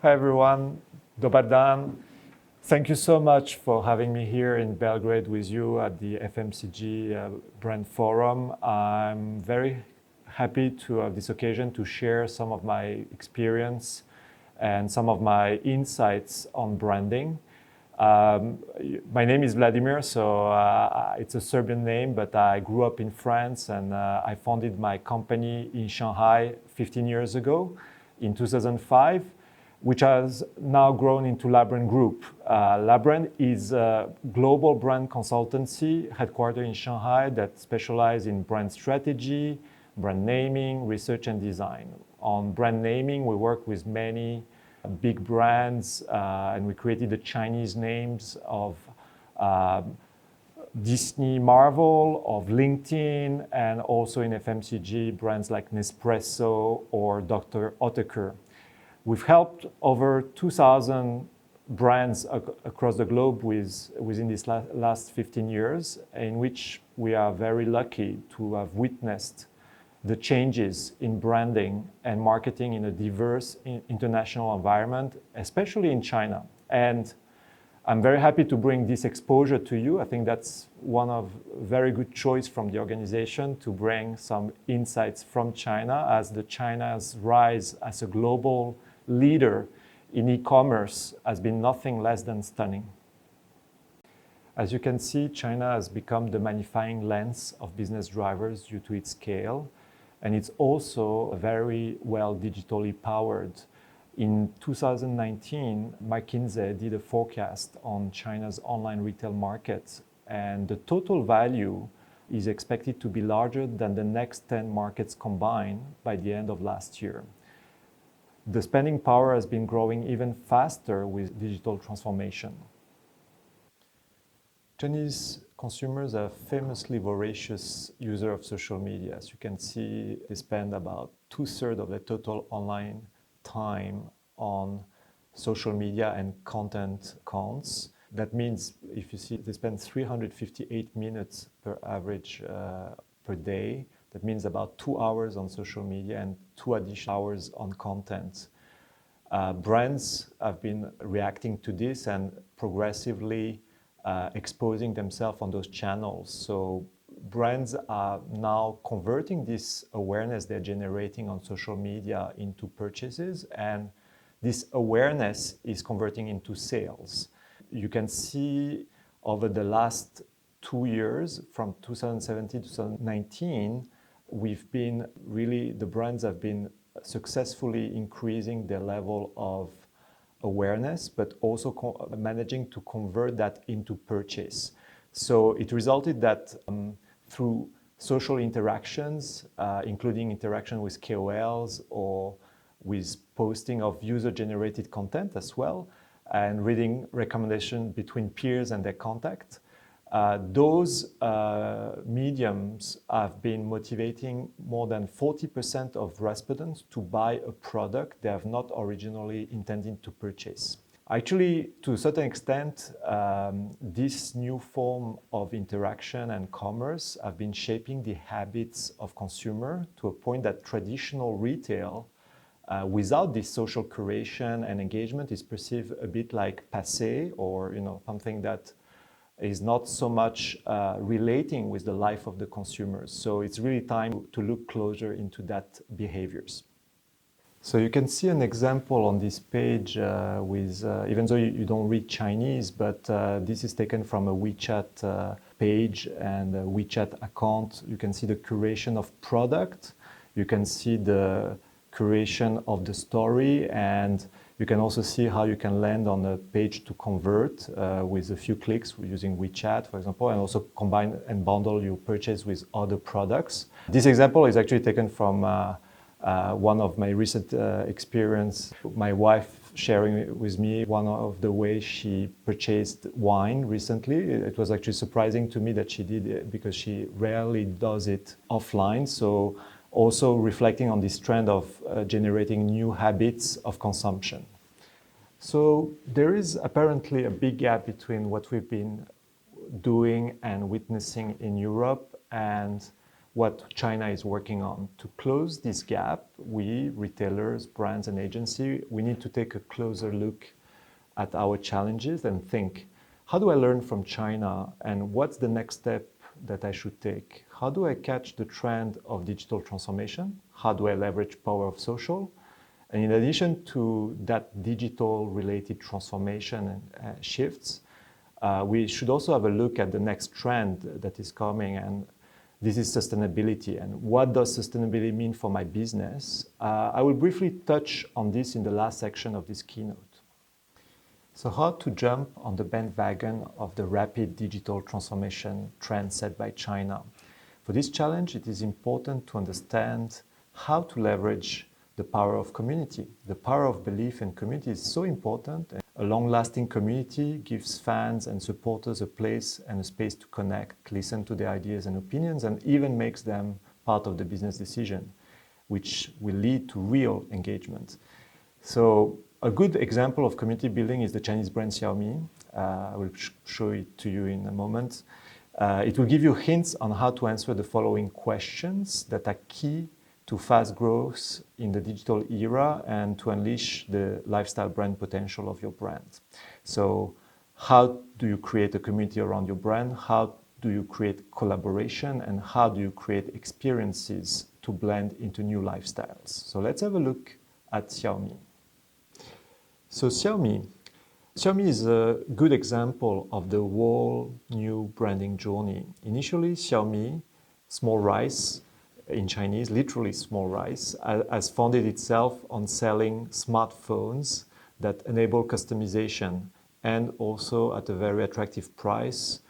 Hi everyone, Dobar dan. Thank you so much for having me here in Belgrade with you at the FMCG Brand Forum. I'm very happy to have this occasion to share some of my experience and some of my insights on branding. My name is Vladimir, so it's a Serbian name, but I grew up in France and I founded my company in Shanghai 15 years ago in 2005, which has now grown into Labbrand Group. Labbrand is a global brand consultancy headquartered in Shanghai that specializes in brand strategy, brand naming, research and design. On brand naming, we work with many big brands and we created the Chinese names of Disney, Marvel, of LinkedIn, and also in FMCG brands like Nespresso or Dr. Oetker. We've helped over 2,000 brands across the globe within these last 15 years, in which we are very lucky to have witnessed the changes in branding and marketing in a diverse international environment, especially in China. And I'm very happy to bring this exposure to you. I think that's one of very good choice from the organization to bring some insights from China, as China's rise as a global leader in e-commerce has been nothing less than stunning. As you can see, China has become the magnifying lens of business drivers due to its scale, and it's also very well digitally powered. In 2019, McKinsey did a forecast on China's online retail market, and the total value is expected to be larger than the next 10 markets combined by the end of last year. The spending power has been growing even faster with digital transformation. Chinese consumers are famously voracious users of social media. As you can see, they spend about 2/3 of their total online time on social media and content accounts. That means, if you see, they spend 358 minutes per average per day. That means about 2 hours on social media and 2 additional hours on content. Brands have been reacting to this and progressively exposing themselves on those channels. So brands are now converting this awareness they're generating on social media into purchases, and this awareness is converting into sales. You can see over the last 2 years, from 2017 to 2019, the brands have been successfully increasing their level of awareness, but also managing to convert that into purchase. So it resulted that through social interactions, including interaction with KOLs or with posting of user-generated content as well, and reading recommendations between peers and their contact, those mediums have been motivating more than 40% of respondents to buy a product they have not originally intended to purchase. Actually, to a certain extent, this new form of interaction and commerce have been shaping the habits of consumers to a point that traditional retail, without this social curation and engagement, is perceived a bit like passé, or something that is not so much relating with the life of the consumers. So it's really time to look closer into that behaviors. So you can see an example on this page even though you don't read Chinese, but this is taken from a WeChat page and a WeChat account. You can see the curation of product. You can see the curation of the story, and you can also see how you can land on a page to convert with a few clicks using WeChat, for example, and also combine and bundle your purchase with other products. This example is actually taken from one of my recent experience. My wife sharing with me one of the ways she purchased wine recently. It was actually surprising to me that she did it because she rarely does it offline. So also reflecting on this trend of generating new habits of consumption. So there is apparently a big gap between what we've been doing and witnessing in Europe and what China is working on. To close this gap, we, retailers, brands, and agencies, we need to take a closer look at our challenges and think, how do I learn from China, and what's the next step that I should take? How do I catch the trend of digital transformation? How do I leverage power of social? And in addition to that digital related transformation and shifts, we should also have a look at the next trend that is coming, and this is sustainability. And what does sustainability mean for my business? I will briefly touch on this in the last section of this keynote. So how to jump on the bandwagon of the rapid digital transformation trend set by China? For this challenge, it is important to understand how to leverage the power of community. The power of belief in community is so important. A long-lasting community gives fans and supporters a place and a space to connect, listen to their ideas and opinions, and even makes them part of the business decision, which will lead to real engagement. So a good example of community building is the Chinese brand Xiaomi. I will show it to you in a moment. It will give you hints on how to answer the following questions that are key to fast growth in the digital era and to unleash the lifestyle brand potential of your brand. So how do you create a community around your brand? How do you create collaboration? And how do you create experiences to blend into new lifestyles? So let's have a look at Xiaomi. So Xiaomi is a good example of the whole new branding journey. Initially, Xiaomi, small rice, in Chinese, literally small rice, has founded itself on selling smartphones that enable customization and also at a very attractive price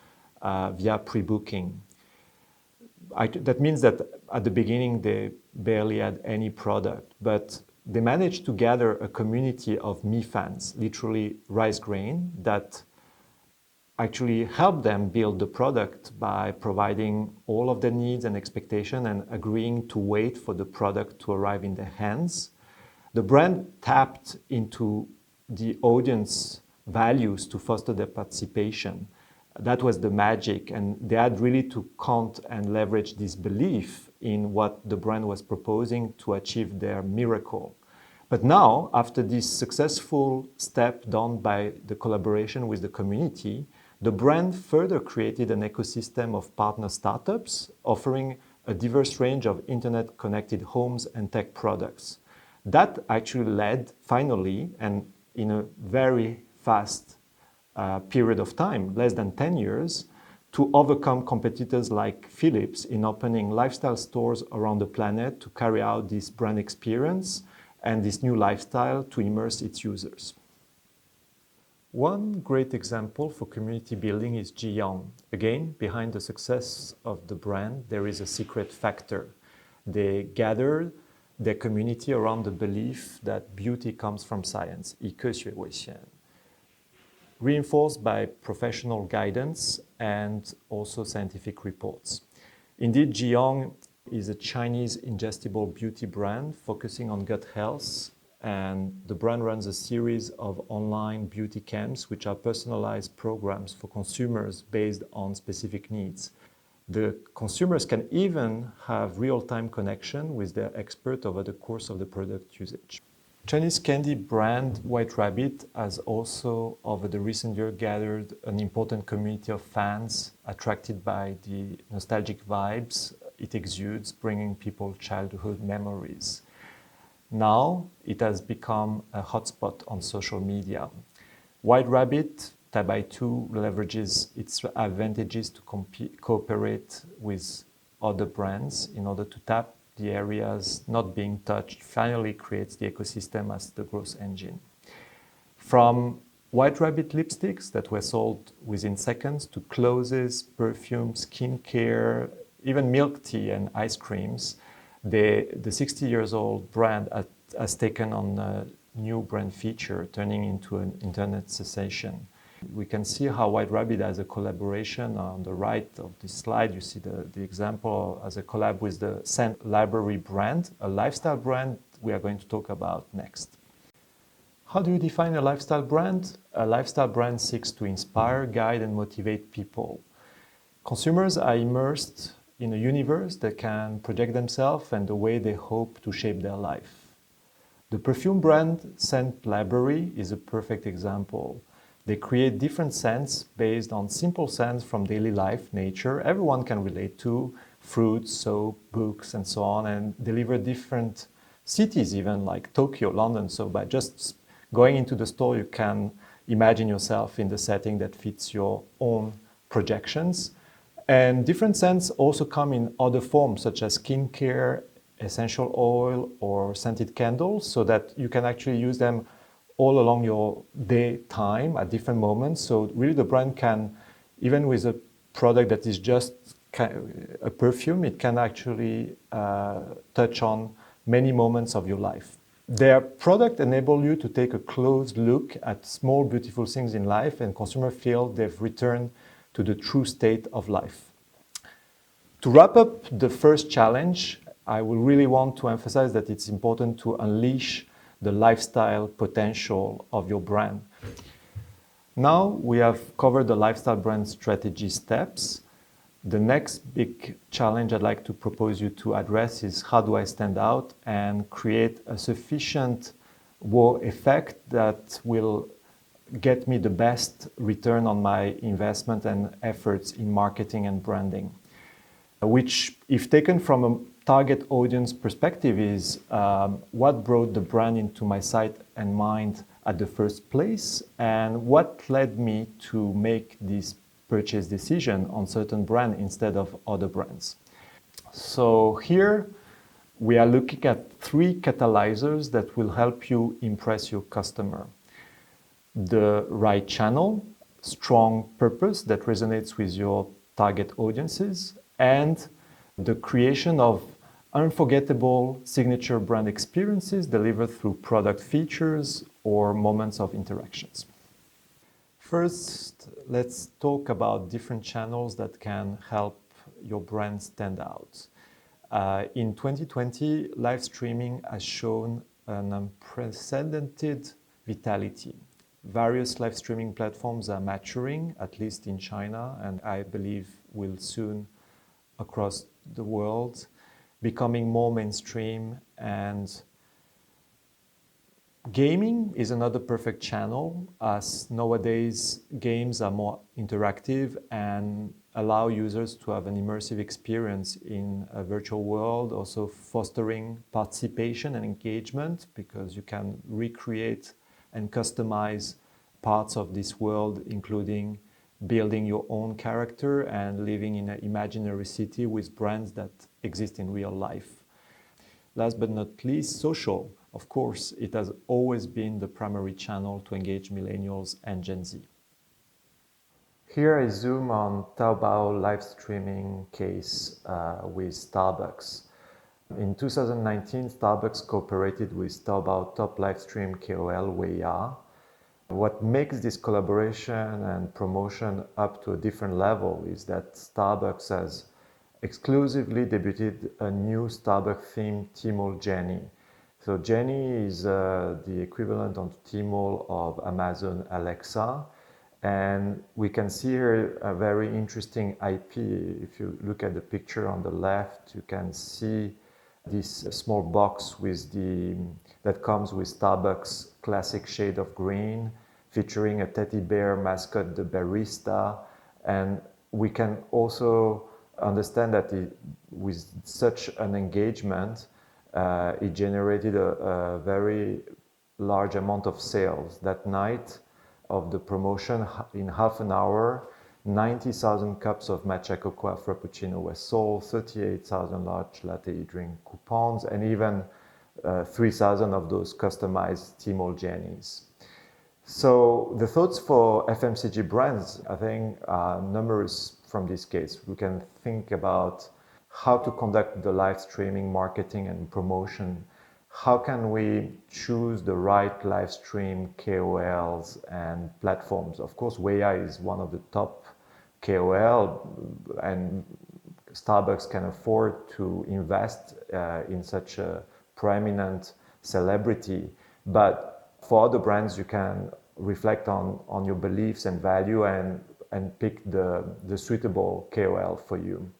via pre-booking. That means that at the beginning they barely had any product, but they managed to gather a community of Mi fans, literally rice grain, that actually help them build the product by providing all of their needs and expectations and agreeing to wait for the product to arrive in their hands. The brand tapped into the audience values to foster their participation. That was the magic, and they had really to count and leverage this belief in what the brand was proposing to achieve their miracle. But now, after this successful step done by the collaboration with the community, the brand further created an ecosystem of partner startups offering a diverse range of internet-connected homes and tech products. That actually led, finally, and in a very fast period of time, less than 10 years, to overcome competitors like Philips in opening lifestyle stores around the planet to carry out this brand experience and this new lifestyle to immerse its users. One great example for community building is Jiyang. Again, behind the success of the brand, there is a secret factor. They gathered their community around the belief that beauty comes from science, 以科学为先, reinforced by professional guidance and also scientific reports. Indeed, Jiyang is a Chinese ingestible beauty brand focusing on gut health, and the brand runs a series of online beauty camps which are personalized programs for consumers based on specific needs. The consumers can even have real-time connection with their expert over the course of the product usage. Chinese candy brand White Rabbit has also, over the recent year, gathered an important community of fans attracted by the nostalgic vibes it exudes, bringing people childhood memories. Now, it has become a hotspot on social media. White Rabbit, Tabai2, leverages its advantages to cooperate with other brands in order to tap the areas not being touched, finally creates the ecosystem as the growth engine. From White Rabbit lipsticks that were sold within seconds to clothes, perfume, skincare, even milk tea and ice creams, the 60 years old brand has taken on a new brand feature, turning into an internet sensation. We can see how White Rabbit has a collaboration. On the right of this slide, you see the example as a collab with the Scent Library brand, a lifestyle brand we are going to talk about next. How do you define a lifestyle brand? A lifestyle brand seeks to inspire, guide, and motivate people. Consumers are immersed in a universe that can project themselves and the way they hope to shape their life. The perfume brand Scent Library is a perfect example. They create different scents based on simple scents from daily life, nature, everyone can relate to, fruits, soap, books, and so on, and deliver different cities even, like Tokyo, London. So by just going into the store, you can imagine yourself in the setting that fits your own projections. And different scents also come in other forms, such as skincare, essential oil, or scented candles, so that you can actually use them all along your day time at different moments. So really the brand can, even with a product that is just a perfume, it can actually touch on many moments of your life. Their product enable you to take a close look at small beautiful things in life, and consumers feel they've returned to the true state of life. To wrap up the first challenge, I will really want to emphasize that it's important to unleash the lifestyle potential of your brand. Now we have covered the lifestyle brand strategy steps. The next big challenge I'd like to propose you to address is how do I stand out and create a sufficient wow effect that will get me the best return on my investment and efforts in marketing and branding, which, if taken from a target audience perspective, is what brought the brand into my sight and mind at the first place, and what led me to make this purchase decision on certain brand instead of other brands. So here we are looking at 3 catalyzers that will help you impress your customer. The right channel, strong purpose that resonates with your target audiences, and the creation of unforgettable signature brand experiences delivered through product features or moments of interactions. First, let's talk about different channels that can help your brand stand out. In 2020, live streaming has shown an unprecedented vitality. Various live streaming platforms are maturing, at least in China, and I believe will soon across the world, becoming more mainstream. And gaming is another perfect channel, as nowadays games are more interactive and allow users to have an immersive experience in a virtual world, also fostering participation and engagement because you can recreate and customize parts of this world, including building your own character and living in an imaginary city with brands that exist in real life. Last but not least, social. Of course, it has always been the primary channel to engage millennials and Gen Z. Here I zoom on Taobao live streaming case with Starbucks. In 2019, Starbucks cooperated with Taobao top live stream KOL Wei Ya. What makes this collaboration and promotion up to a different level is that Starbucks has exclusively debuted a new Starbucks-themed Tmall Jenny. So Jenny is the equivalent on Tmall of Amazon Alexa, and we can see here a very interesting IP. If you look at the picture on the left, you can see this small box with that comes with Starbucks classic shade of green, featuring a teddy bear mascot, the barista. And we can also understand that with such an engagement, it generated a very large amount of sales. That night of the promotion, in half an hour, 90,000 cups of matcha cocoa frappuccino were sold, 38,000 large latte drink coupons, and even 3,000 of those customized Tmall Jennies. So the thoughts for FMCG brands, I think, are numerous from this case. We can think about how to conduct the live streaming marketing and promotion. How can we choose the right live stream KOLs and platforms? Of course, Wei Ya is one of the top KOL, and Starbucks can afford to invest in such a prominent celebrity. But for other brands, you can reflect on your beliefs and value and pick the suitable KOL for you.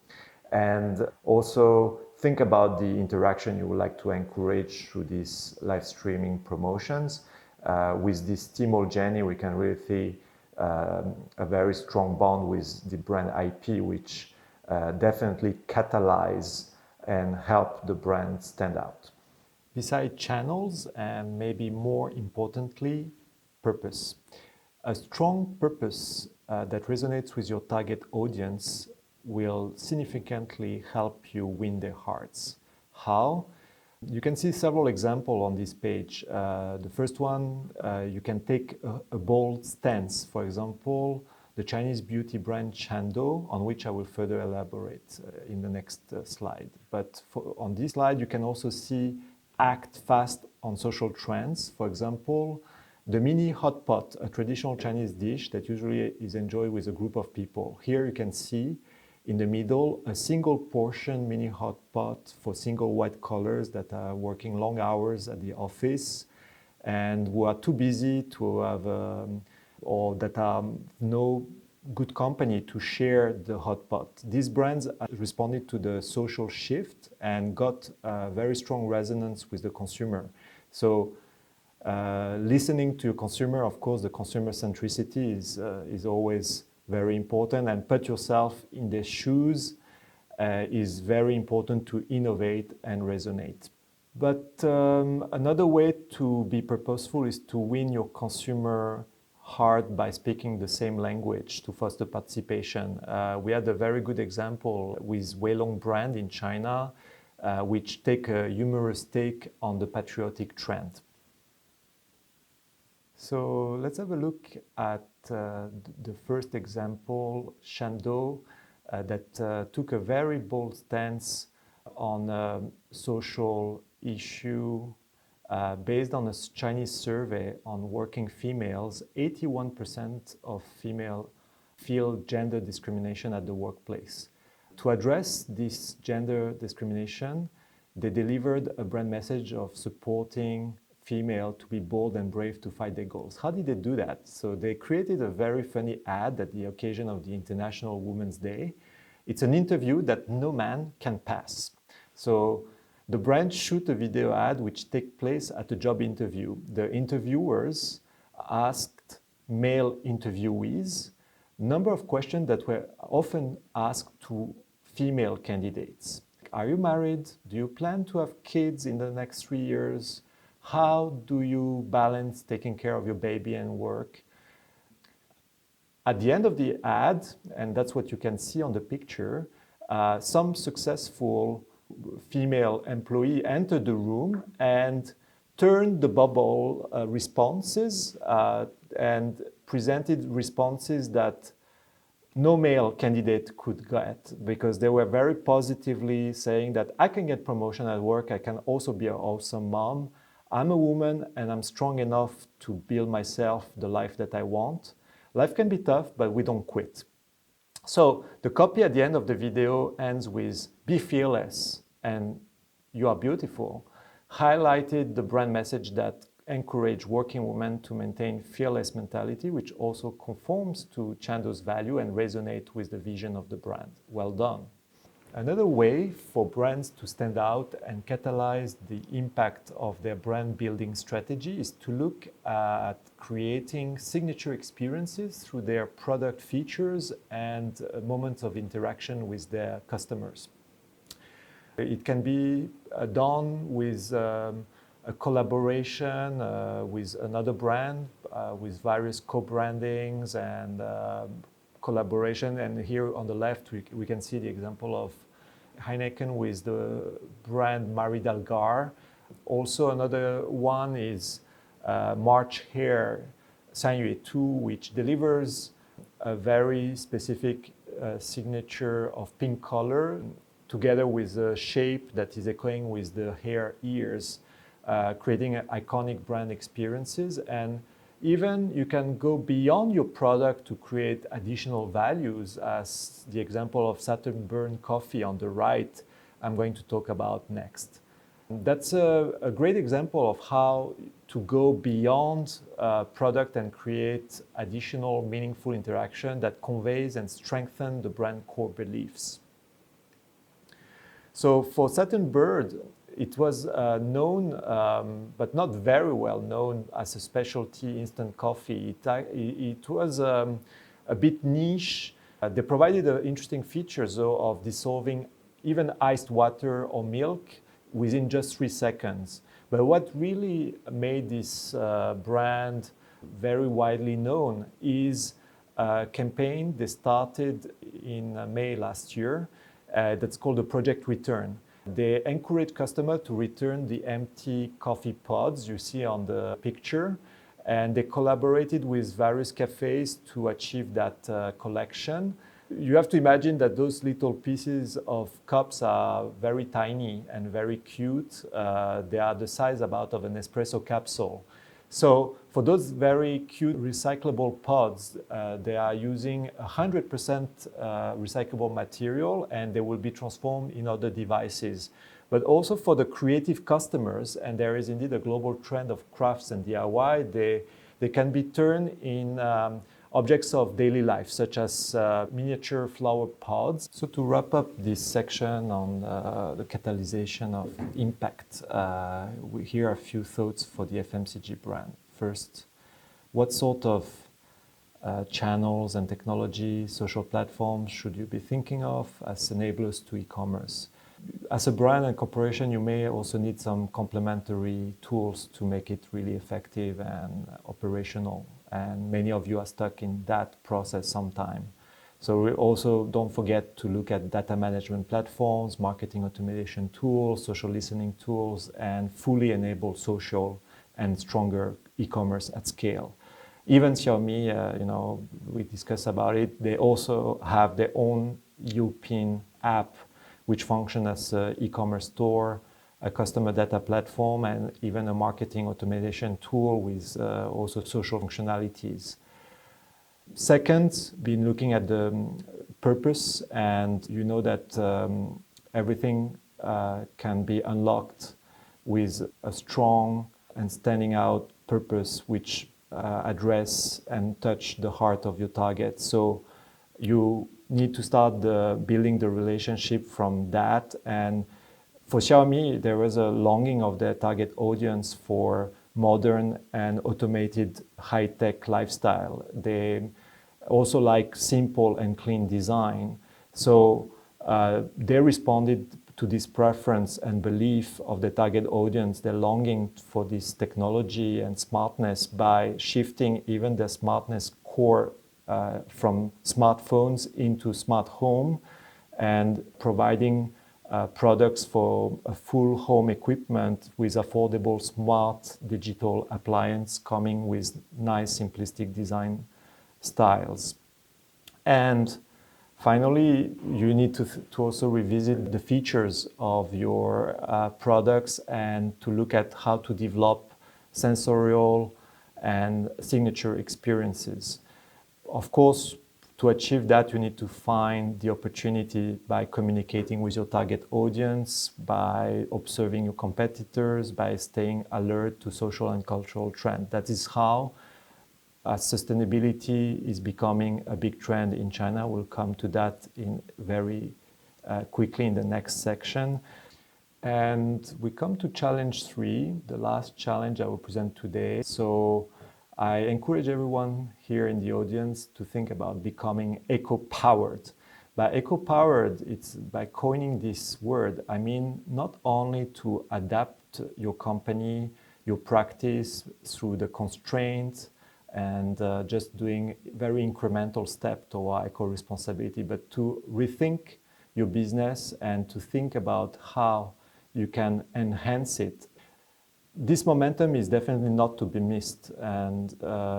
And also think about the interaction you would like to encourage through these live streaming promotions. With this Tmall journey, we can really see a very strong bond with the brand IP, which definitely catalyze and help the brand stand out. Beside channels, and maybe more importantly, purpose. A strong purpose that resonates with your target audience will significantly help you win their hearts. How? You can see several examples on this page. The first one, you can take a bold stance. For example, the Chinese beauty brand Chando, on which I will further elaborate in the next slide. But on this slide, you can also see act fast on social trends. For example, the mini hot pot, a traditional Chinese dish that usually is enjoyed with a group of people. Here you can see in the middle a single portion mini hot pot for single white collars that are working long hours at the office and who are too busy to have or that are no good company to share the hot pot. These brands responded to the social shift and got very strong resonance with the consumer. So listening to your consumer, of course, the consumer centricity is always very important, and put yourself in their shoes is very important to innovate and resonate. But another way to be purposeful is to win your consumer heart by speaking the same language to foster participation. We had a very good example with Weilong brand in China, which take a humorous take on the patriotic trend. So let's have a look at the first example, Shando, that took a very bold stance on a social issue based on a Chinese survey on working females. 81% of female feel gender discrimination at the workplace. To address this gender discrimination, they delivered a brand message of supporting female to be bold and brave to fight their goals. How did they do that? So they created a very funny ad at the occasion of the International Women's Day. It's an interview that no man can pass. So the brand shoot a video ad which takes place at a job interview. The interviewers asked male interviewees number of questions that were often asked to female candidates. Are you married? Do you plan to have kids in the next 3 years? How do you balance taking care of your baby and work? At the end of the ad, and that's what you can see on the picture, some successful female employee entered the room and turned the bubble responses and presented responses that no male candidate could get, because they were very positively saying that I can get promotion at work, I can also be an awesome mom, I'm a woman and I'm strong enough to build myself the life that I want. Life can be tough, but we don't quit. So the copy at the end of the video ends with be fearless and you are beautiful, highlighted the brand message that encourage working women to maintain fearless mentality, which also conforms to Chando's value and resonate with the vision of the brand. Well done. Another way for brands to stand out and catalyze the impact of their brand building strategy is to look at creating signature experiences through their product features and moments of interaction with their customers. It can be done with a collaboration with another brand, with various co-brandings and collaboration. And here on the left, we can see the example of Heineken with the brand Marie Dalgar. Also another one is March Hair Sanyue 2, which delivers a very specific signature of pink color together with a shape that is echoing with the hair ears, creating iconic brand experiences. And even you can go beyond your product to create additional values, as the example of Saturn Burn Coffee on the right I'm going to talk about next. That's a great example of how to go beyond product and create additional meaningful interaction that conveys and strengthens the brand core beliefs. So for Saturn Bird, it was known, but not very well known as a specialty instant coffee. It was a bit niche. They provided interesting features though, of dissolving even iced water or milk within just 3 seconds. But what really made this brand very widely known is a campaign they started in May last year that's called the Project Return. They encourage customers to return the empty coffee pods you see on the picture, and they collaborated with various cafes to achieve that collection. You have to imagine that those little pieces of cups are very tiny and very cute. They are the size about of an espresso capsule. So for those very cute recyclable pods, they are using 100% recyclable material, and they will be transformed in other devices. But also for the creative customers, and there is indeed a global trend of crafts and DIY, they can be turned in objects of daily life, such as miniature flower pods. So to wrap up this section on the catalyzation of impact, here are a few thoughts for the FMCG brand. First, what sort of channels and technology, social platforms should you be thinking of as enablers to e-commerce? As a brand and corporation, you may also need some complementary tools to make it really effective and operational. And many of you are stuck in that process sometime. So we also don't forget to look at data management platforms, marketing automation tools, social listening tools, and fully enable social and stronger e-commerce at scale. Even Xiaomi, we discussed about it, they also have their own European app which function as an e-commerce store, a customer data platform, and even a marketing automation tool with also social functionalities. Second, been looking at the purpose, and you know that everything can be unlocked with a strong and standing out purpose which address and touch the heart of your target. So you need to start building the relationship from that. And for Xiaomi, there was a longing of their target audience for modern and automated high-tech lifestyle. They also like simple and clean design. So they responded to this preference and belief of the target audience, their longing for this technology and smartness, by shifting even the smartness core from smartphones into smart home and providing products for a full home equipment with affordable, smart digital appliance coming with nice, simplistic design styles. And finally, you need to also revisit the features of your products and to look at how to develop sensorial and signature experiences. Of course, to achieve that, you need to find the opportunity by communicating with your target audience, by observing your competitors, by staying alert to social and cultural trends. That is how sustainability is becoming a big trend in China. We'll come to that in very quickly in the next section. And we come to challenge 3, the last challenge I will present today. So I encourage everyone here in the audience to think about becoming eco-powered. By eco-powered, it's by coining this word, I mean not only to adapt your company, your practice through the constraints and just doing very incremental step toward eco-responsibility, but to rethink your business and to think about how you can enhance it. This momentum is definitely not to be missed, and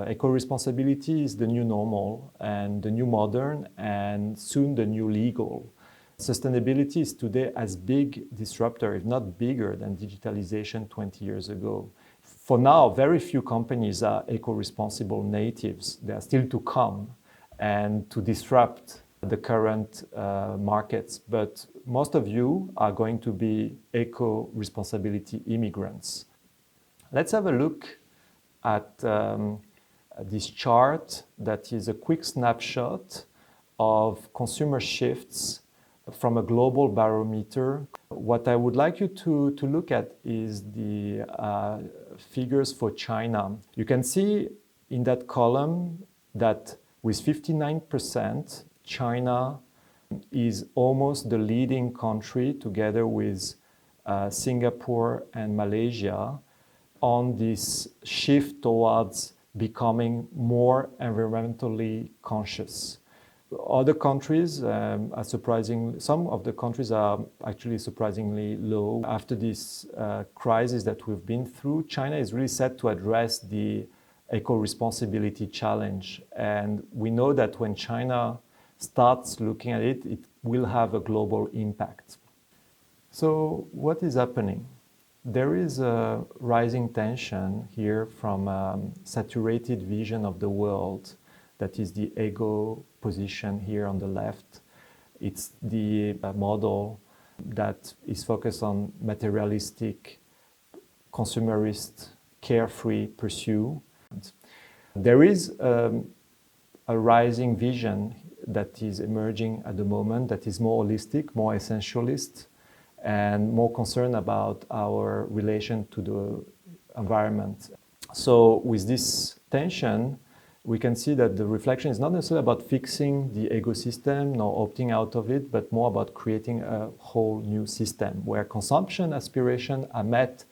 eco-responsibility is the new normal and the new modern and soon the new legal. Sustainability is today as big disruptor, if not bigger, than digitalization 20 years ago. For now, very few companies are eco-responsible natives. They are still to come and to disrupt the current markets, but most of you are going to be eco-responsibility immigrants. Let's have a look at this chart that is a quick snapshot of consumer shifts from a global barometer. What I would like you to look at is the figures for China. You can see in that column that with 59%, China is almost the leading country together with Singapore and Malaysia on this shift towards becoming more environmentally conscious. Other countries are some of the countries are actually surprisingly low. After this crisis that we've been through, China is really set to address the eco-responsibility challenge. And we know that when China starts looking at it, it will have a global impact. So what is happening? There is a rising tension here from a saturated vision of the world. That is the ego position here on the left. It's the model that is focused on materialistic, consumerist, carefree pursuit. There is a rising vision that is emerging at the moment that is more holistic, more essentialist, and more concerned about our relation to the environment. So with this tension, we can see that the reflection is not necessarily about fixing the ecosystem nor opting out of it, but more about creating a whole new system where consumption aspirations are met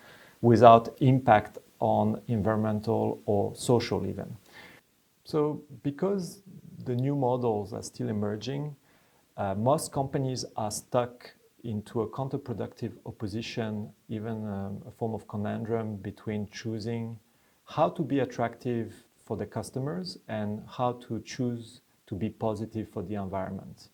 without impact on environmental or social even. So because the new models are still emerging, most companies are stuck into a counterproductive opposition, even a form of conundrum between choosing how to be attractive for the customers and how to choose to be positive for the environment.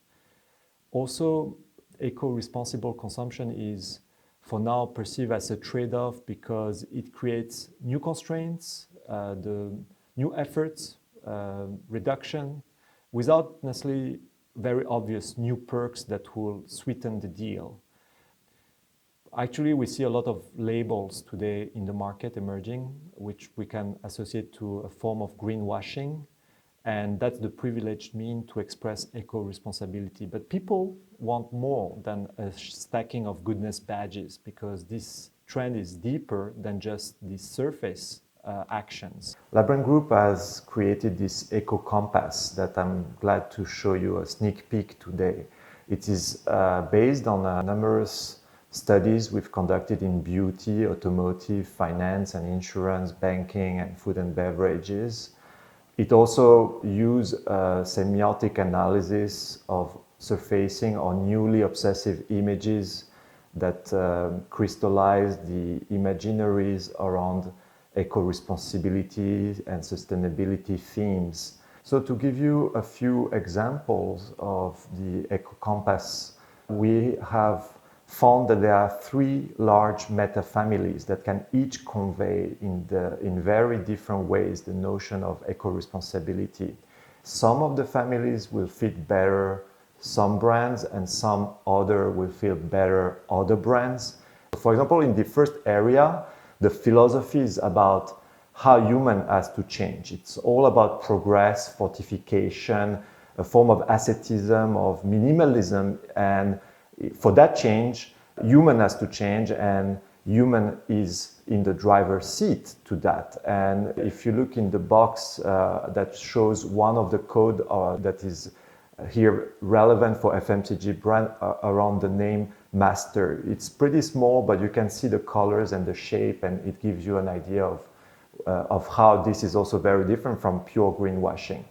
Also, eco-responsible consumption is for now perceived as a trade-off because it creates new constraints, the new efforts, reduction, without necessarily very obvious new perks that will sweeten the deal. Actually, we see a lot of labels today in the market emerging, which we can associate to a form of greenwashing, and that's the privileged mean to express eco-responsibility. But people want more than a stacking of goodness badges because this trend is deeper than just the surface actions. Labbrand Group has created this eco-compass that I'm glad to show you a sneak peek today. It is based on numerous studies we've conducted in beauty, automotive, finance and insurance, banking and food and beverages. It also uses semiotic analysis of surfacing or newly obsessive images that crystallize the imaginaries around eco-responsibility and sustainability themes. So to give you a few examples of the eco-compass, we have found that there are 3 large meta-families that can each convey in very different ways the notion of eco-responsibility. Some of the families will fit better some brands and some other will fit better other brands. For example, in the first area, the philosophy is about how human has to change. It's all about progress, fortification, a form of asceticism, of minimalism, and for that change, human has to change and human is in the driver's seat to that. And if you look in the box that shows one of the code that is here relevant for FMCG brand around the name master. It's pretty small, but you can see the colors and the shape and it gives you an idea of how this is also very different from pure greenwashing.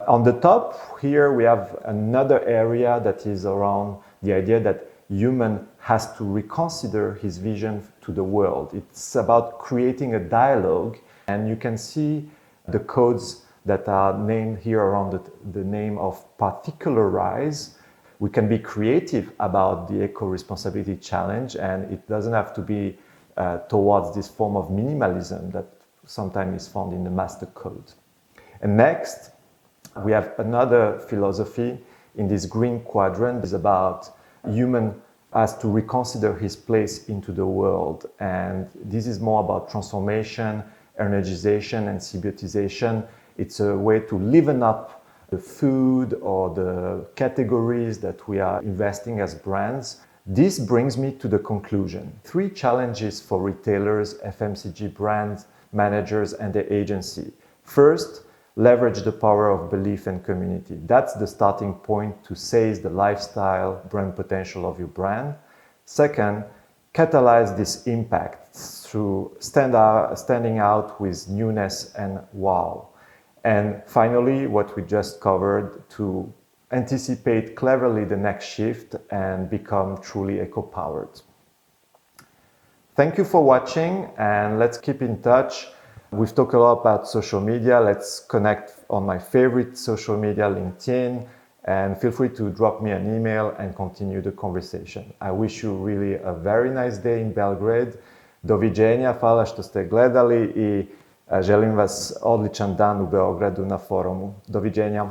On the top here we have another area that is around the idea that human has to reconsider his vision to the world. It's about creating a dialogue and you can see the codes that are named here around the name of particularize. We can be creative about the eco-responsibility challenge and it doesn't have to be towards this form of minimalism that sometimes is found in the master code. And next, we have another philosophy in this green quadrant is about human has to reconsider his place into the world. And this is more about transformation, energization and symbiotization. It's a way to liven up the food or the categories that we are investing as brands. This brings me to the conclusion. 3 challenges for retailers, FMCG brands, managers, and the agency. First, leverage the power of belief and community. That's the starting point to seize the lifestyle brand potential of your brand. Second, catalyze this impact through standing out with newness and wow. And finally, what we just covered, to anticipate cleverly the next shift and become truly eco-powered. Thank you for watching, and let's keep in touch. We've talked a lot about social media. Let's connect on my favorite social media, LinkedIn, and feel free to drop me an email and continue the conversation. I wish you really a very nice day in Belgrade. Doviđenja, hvala što ste gledali i želim vas odličan dan u Beogradu na forumu. Doviđenja.